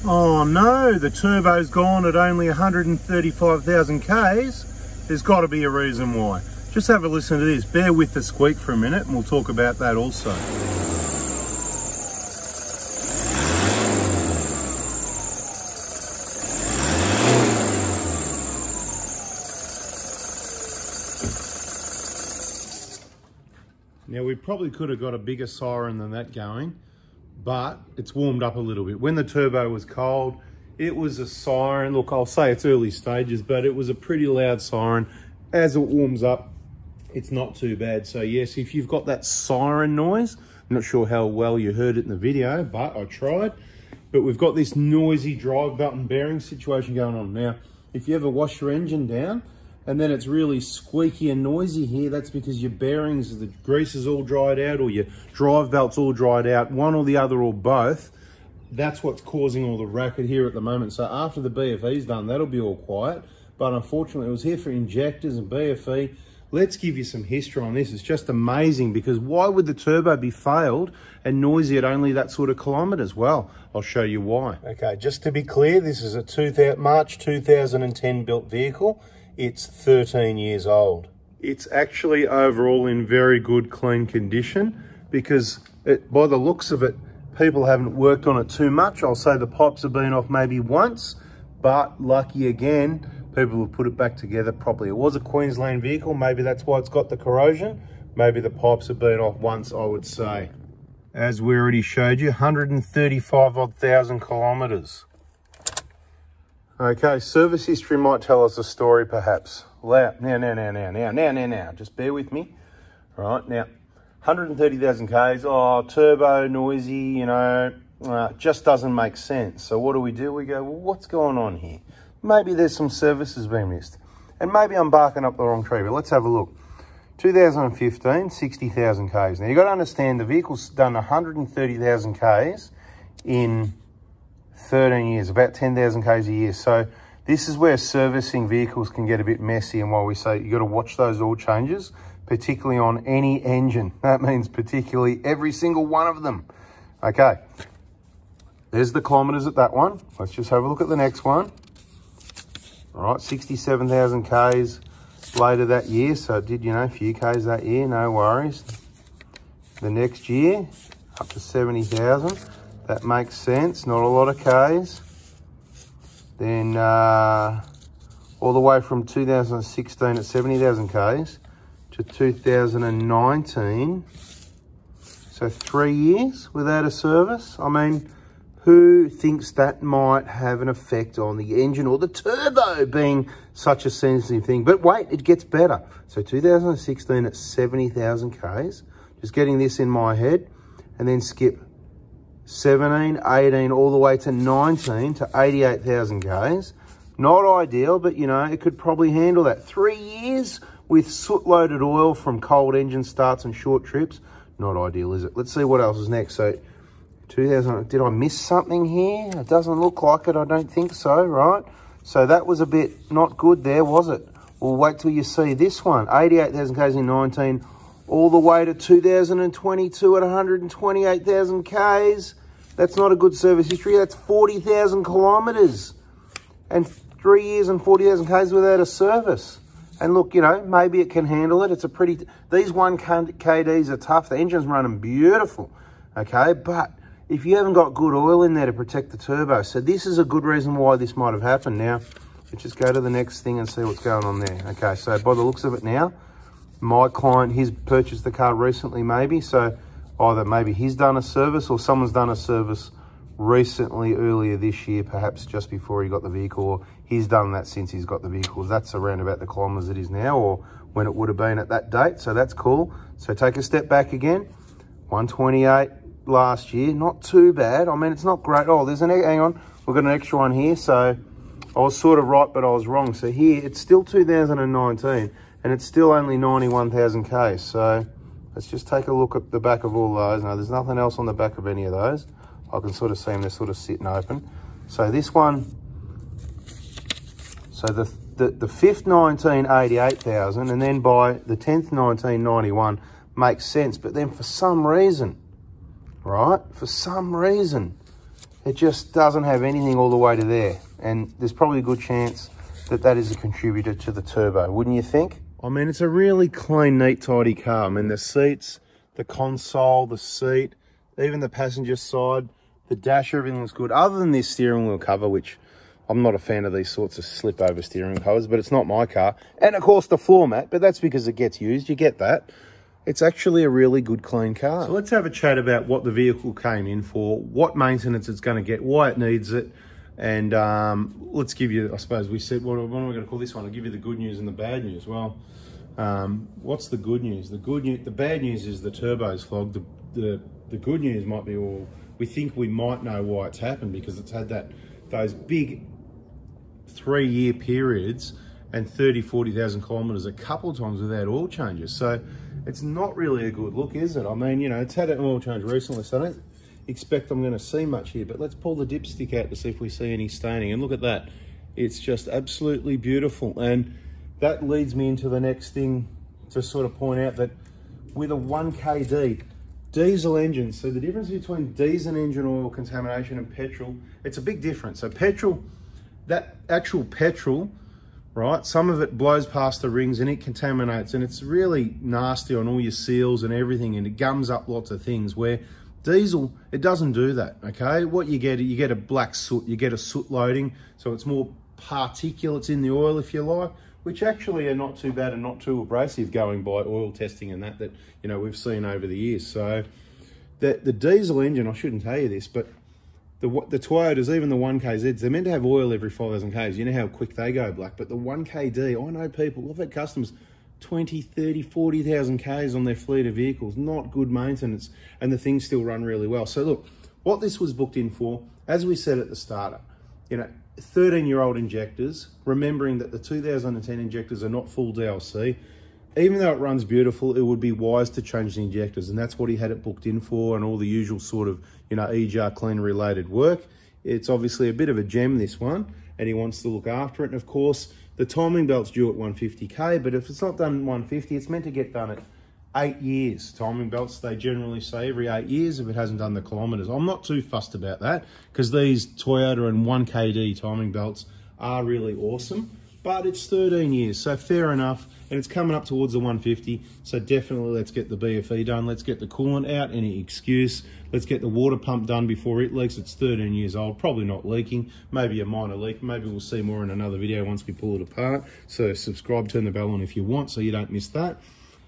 Oh no, the turbo's gone at only 135,000 Ks. There's got to be a reason why. Just have a listen to this. Bear with the squeak for a minute and we'll talk about that also. Now we probably could have got a bigger siren than that going, but it's warmed up a little bit. When the turbo was cold, it was a siren. Look, I'll say it's early stages, but it was a pretty loud siren. As it warms up, it's not too bad. So yes, if you've got that siren noise, I'm not sure how well you heard it in the video, but I tried. But we've got this noisy drive button bearing situation going on. Now, if you ever wash your engine down, and then it's really squeaky and noisy here, that's because your bearings, the grease is all dried out, or your drive belt's all dried out, one or the other or both. That's what's causing all the racket here at the moment. So after the BFE's done, that'll be all quiet. But unfortunately, it was here for injectors and BFE. Let's give you some history on this. It's just amazing, because why would the turbo be failed and noisy at only that sort of kilometers? Well, I'll show you why. Okay, just to be clear, this is a March 2010 built vehicle. It's 13 years old. It's actually overall in very good, clean condition, because by the looks of it, people haven't worked on it too much. I'll say the pipes have been off maybe once, but lucky again, people have put it back together properly. It was a Queensland vehicle. Maybe that's why it's got the corrosion. Maybe the pipes have been off once, I would say. As we already showed you, 135 odd thousand kilometers. Okay, service history might tell us a story perhaps. Now, just bear with me. All right, now, 130,000 Ks, oh, turbo, noisy, you know, just doesn't make sense. So what do? We go, well, what's going on here? Maybe there's some services being missed. And maybe I'm barking up the wrong tree, but let's have a look. 2015, 60,000 Ks. Now, you've got to understand the vehicle's done 130,000 Ks in 13 years, about 10,000 Ks a year. So this is where servicing vehicles can get a bit messy, and why we say you got to watch those oil changes, particularly on any engine. That means particularly every single one of them. Okay, there's the kilometers at that one. Let's just have a look at the next one. All right, 67,000 Ks later that year. So it did, you know, a few Ks that year, no worries. The next year, up to 70,000. That makes sense, not a lot of Ks. Then all the way from 2016 at 70,000 Ks to 2019. So 3 years without a service. I mean, who thinks that might have an effect on the engine or the turbo being such a sensitive thing? But wait, it gets better. So 2016 at 70,000 Ks, just getting this in my head, and then skip 17, 18, all the way to 19 to 88,000 Ks. Not ideal, but you know, it could probably handle that. 3 years with soot-loaded oil from cold engine starts and short trips. Not ideal, is it? Let's see what else is next. So 2000, did I miss something here? It doesn't look like it, I don't think so, right? So that was a bit not good there, was it? Well, wait till you see this one. 88,000 Ks in 19, all the way to 2022 at 128,000 Ks. That's not a good service history. That's 40,000 kilometers. And 3 years and 40,000 Ks without a service. And look, you know, maybe it can handle it. It's a pretty, these 1 KDs are tough. The engine's running beautiful, okay? But if you haven't got good oil in there to protect the turbo, so this is a good reason why this might have happened. Now, let's just go to the next thing and see what's going on there. Okay, so by the looks of it now, my client, he's purchased the car recently maybe, so either maybe he's done a service or someone's done a service recently, earlier this year, perhaps just before he got the vehicle, or he's done that since he's got the vehicle. That's around about the kilometers it is now, or when it would have been at that date, so that's cool. So take a step back again, 128 last year, not too bad. I mean, it's not great. Oh, there's hang on, we've got an extra one here, so I was sort of right, but I was wrong. So here, it's still 2019, and it's still only 91,000 Ks. So let's just take a look at the back of all those. Now, there's nothing else on the back of any of those. I can sort of see them, they're sort of sitting open. So this one, so the fifth 19, 88,000, and then by the 10th 19, 91 makes sense. But then for some reason, right, for some reason, it just doesn't have anything all the way to there. And there's probably a good chance that that is a contributor to the turbo, wouldn't you think? I mean, it's a really clean, neat, tidy car. I mean, the seats, the console, the seat, even the passenger side, the dash, everything looks good. Other than this steering wheel cover, which I'm not a fan of these sorts of slip over steering covers, but it's not my car. And of course the floor mat, but that's because it gets used, you get that. It's actually a really good, clean car. So let's have a chat about what the vehicle came in for, what maintenance it's going to get, why it needs it. And let's give you, I suppose we said, what am I going to call this one? I'll give you the good news and the bad news. Well, what's the good news? The bad news is the turbo's flogged. The good news might be, well, we think we might know why it's happened, because it's had those big 3-year periods and 40,000 kilometers a couple of times without oil changes. So it's not really a good look, is it? I mean, you know, it's had an oil change recently, so I don't expect I'm going to see much here, but let's pull the dipstick out to see if we see any staining. And look at that. It's just absolutely beautiful. And that leads me into the next thing to sort of point out that with a 1KD diesel engine, so the difference between diesel engine oil contamination and petrol, it's a big difference. So petrol, that actual petrol, right, some of it blows past the rings and it contaminates, and it's really nasty on all your seals and everything, and it gums up lots of things, where diesel, it doesn't do that, okay? What you get a black soot, you get a soot loading, so it's more particulates in the oil, if you like, which actually are not too bad and not too abrasive going by oil testing and that you know, we've seen over the years. So the diesel engine, I shouldn't tell you this, but the Toyotas, even the 1KZs, they're meant to have oil every 5,000 Ks. You know how quick they go black, but the 1KD, I know people, I've had customers 20, 30, 40,000 Ks on their fleet of vehicles. Not good maintenance, and the things still run really well. So look, what this was booked in for, as we said at the starter, you know, 13-year-old injectors, remembering that the 2010 injectors are not full DLC. Even though it runs beautiful, it would be wise to change the injectors, and that's what he had it booked in for, and all the usual sort of, you know, EGR cleaner related work. It's obviously a bit of a gem, this one, and he wants to look after it. And of course, the timing belt's due at 150K, but if it's not done at 150, it's meant to get done at 8 years. Timing belts, they generally say every 8 years if it hasn't done the kilometers. I'm not too fussed about that, because these Toyota and 1KD timing belts are really awesome, but it's 13 years, so fair enough. And it's coming up towards the 150, so definitely let's get the BFE done. Let's get the coolant out, any excuse. Let's get the water pump done before it leaks. It's 13 years old, probably not leaking, maybe a minor leak. Maybe we'll see more in another video once we pull it apart. So subscribe, turn the bell on if you want, so you don't miss that.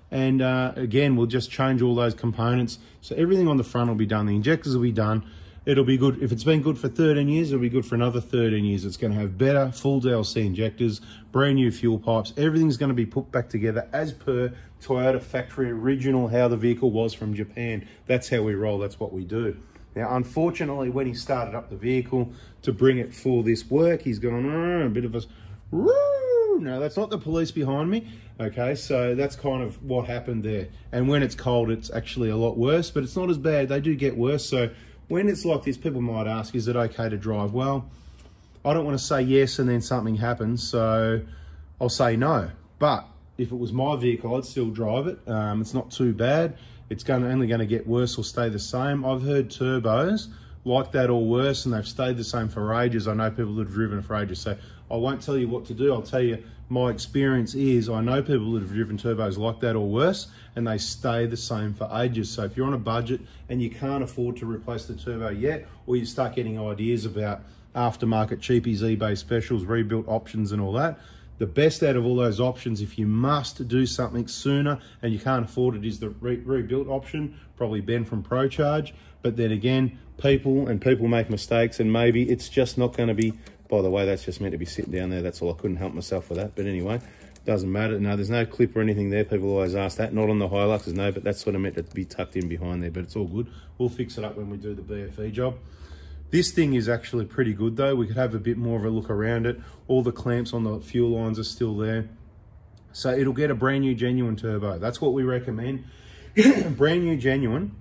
And again, we'll just change all those components. So everything on the front will be done. The injectors will be done. It'll be good. If it's been good for 13 years, it'll be good for another 13 years. It's going to have better full DLC injectors, brand new fuel pipes. Everything's going to be put back together as per Toyota factory original, how the vehicle was from Japan. That's how we roll. That's what we do. Now, unfortunately, when he started up the vehicle to bring it for this work, he's gone, a bit of a, no, that's not the police behind me. Okay, so that's kind of what happened there. And when it's cold, it's actually a lot worse, but it's not as bad. They do get worse. So when it's like this, people might ask, is it okay to drive? Well, I don't want to say yes and then something happens, so I'll say no. But if it was my vehicle, I'd still drive it. It's not too bad. It's only going to get worse or stay the same. I've heard turbos like that or worse, and they've stayed the same for ages. I know people that have driven it for ages, so I won't tell you what to do. I'll tell you my experience is I know people that have driven turbos like that or worse, and they stay the same for ages. So if you're on a budget and you can't afford to replace the turbo yet, or you start getting ideas about aftermarket cheapies, eBay specials, rebuilt options and all that, the best out of all those options, if you must do something sooner and you can't afford it, is the rebuilt option, probably Ben from ProCharge. But then again, people make mistakes, and maybe it's just not going to be, by the way, that's just meant to be sitting down there. That's all. I couldn't help myself with that. But anyway, doesn't matter. No, there's no clip or anything there. People always ask that. Not on the Hiluxes, no, but that's sort of meant to be tucked in behind there. But it's all good. We'll fix it up when we do the BFE job. This thing is actually pretty good though. We could have a bit more of a look around it. All the clamps on the fuel lines are still there. So it'll get a brand new genuine turbo. That's what we recommend. Brand new genuine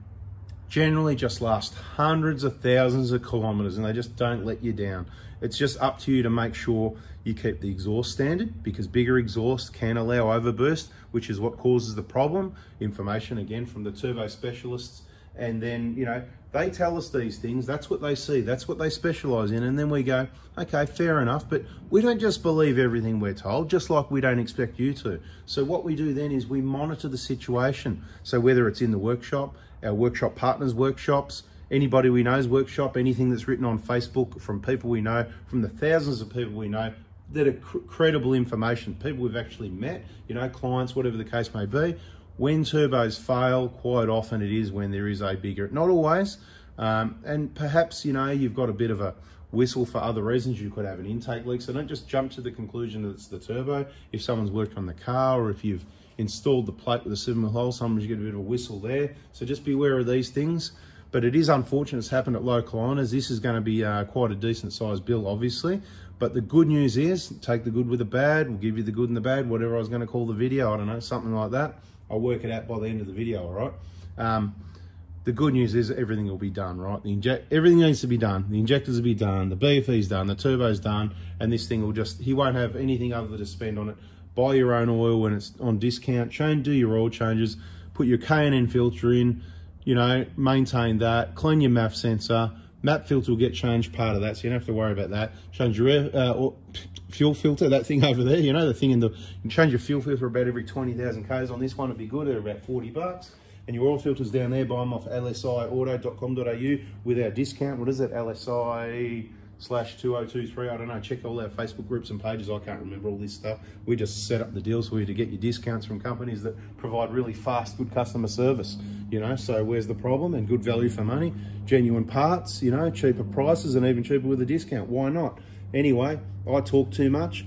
generally just last hundreds of thousands of kilometers, and they just don't let you down. It's just up to you to make sure you keep the exhaust standard, because bigger exhaust can allow overburst, which is what causes the problem. Information again from the turbo specialists And then, you know, they tell us these things, that's what they see, that's what they specialize in. And then we go, okay, fair enough, but we don't just believe everything we're told, just like we don't expect you to. So what we do then is we monitor the situation. So whether it's in the workshop, our workshop partners' workshops, anybody we know's workshop, anything that's written on Facebook from people we know, from the thousands of people we know that are credible information, people we've actually met, you know, clients, whatever the case may be. When turbos fail, quite often it is when there is a bigger, not always, and perhaps, you know, you've got a bit of a whistle for other reasons. You could have an intake leak, so don't just jump to the conclusion that it's the turbo. If someone's worked on the car, or if you've installed the plate with a 7mm hole, sometimes you get a bit of a whistle there. So just be aware of these things. But it is unfortunate it's happened at low kilometres. This is going to be quite a decent sized bill, obviously. But the good news is, take the good with the bad. We'll give you the good and the bad, whatever I was going to call the video. I don't know, something like that. I'll work it out by the end of the video, all right? The good news is everything will be done, right? Everything needs to be done. The injectors will be done, the BFE's done, the turbo's done, and this thing will just, he won't have anything other to spend on it. Buy your own oil when it's on discount, do your oil changes, put your K&N filter in, you know, maintain that, clean your MAF sensor. MAP filter will get changed, part of that, so you don't have to worry about that. Change your fuel filter, that thing over there, you know, the thing in the, you can change your fuel filter about every 20,000 Ks. On this one it'd be good, they're about 40 bucks. And your oil filters down there, buy them off lsiauto.com.au with our discount. What is it, LSI/2023, I don't know, check all our Facebook groups and pages, I can't remember all this stuff. We just set up the deals for you to get your discounts from companies that provide really fast, good customer service, you know, so where's the problem? And good value for money, genuine parts, you know, cheaper prices, and even cheaper with a discount, why not? Anyway, I talk too much,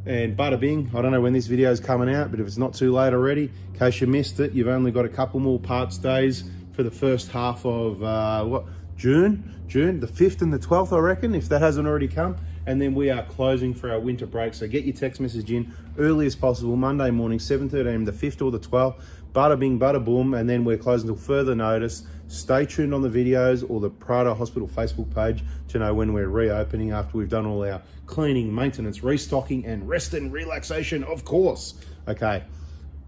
and bada bing, I don't know when this video is coming out, but if it's not too late already, in case you missed it, you've only got a couple more parts days for the first half of, June, the 5th and the 12th, I reckon, if that hasn't already come. And then we are closing for our winter break. So get your text message in early as possible, Monday morning, 7:30 a.m, the 5th or the 12th. Bada bing, bada boom. And then we're closing until further notice. Stay tuned on the videos or the Prado Hospital Facebook page to know when we're reopening after we've done all our cleaning, maintenance, restocking, and rest and relaxation, of course. Okay.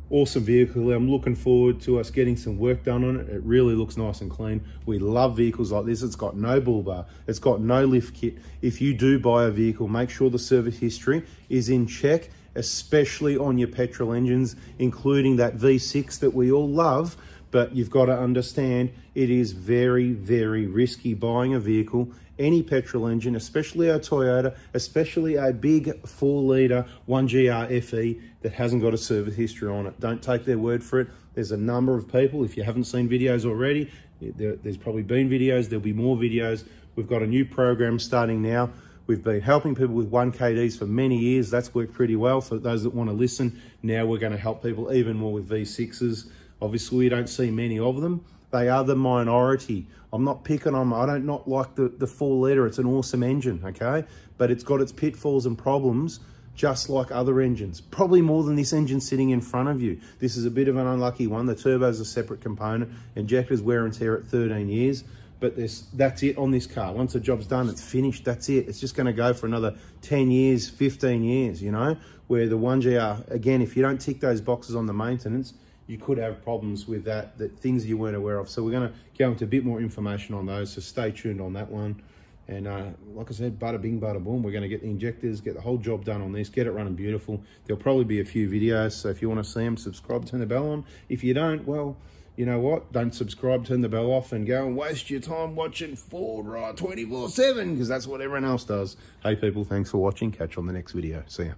Awesome vehicle. I'm looking forward to us getting some work done on it. It really looks nice and clean. We love vehicles like this. It's got no bull bar. It's got no lift kit. If you do buy a vehicle, make sure the service history is in check, especially on your petrol engines, including that V6 that we all love. But you've got to understand it is very, very risky buying a vehicle, any petrol engine, especially a Toyota, especially a big 4-litre 1GR FE that hasn't got a service history on it. Don't take their word for it. There's a number of people, if you haven't seen videos already, there's probably been videos, there'll be more videos. We've got a new program starting now. We've been helping people with 1KDs for many years. That's worked pretty well for those that want to listen. Now we're going to help people even more with V6s. Obviously, we don't see many of them. They are the minority. I'm not picking on them. I don't not like the 4-litre. It's an awesome engine, okay? But it's got its pitfalls and problems, just like other engines. Probably more than this engine sitting in front of you. This is a bit of an unlucky one. The turbo's a separate component. Injectors wear and tear at 13 years. But that's it on this car. Once the job's done, it's finished, that's it. It's just gonna go for another 10 years, 15 years, you know? Where the 1GR, again, if you don't tick those boxes on the maintenance, you could have problems with that things you weren't aware of. So we're gonna go into a bit more information on those, so stay tuned on that one. And like I said, bada bing, bada boom, we're gonna get the injectors, get the whole job done on this, get it running beautiful. There'll probably be a few videos, so if you wanna see them, subscribe, turn the bell on. If you don't, well, you know what? Don't subscribe, turn the bell off, and go and waste your time watching Ford Ride 24/7, because that's what everyone else does. Hey people, thanks for watching. Catch you on the next video. See ya.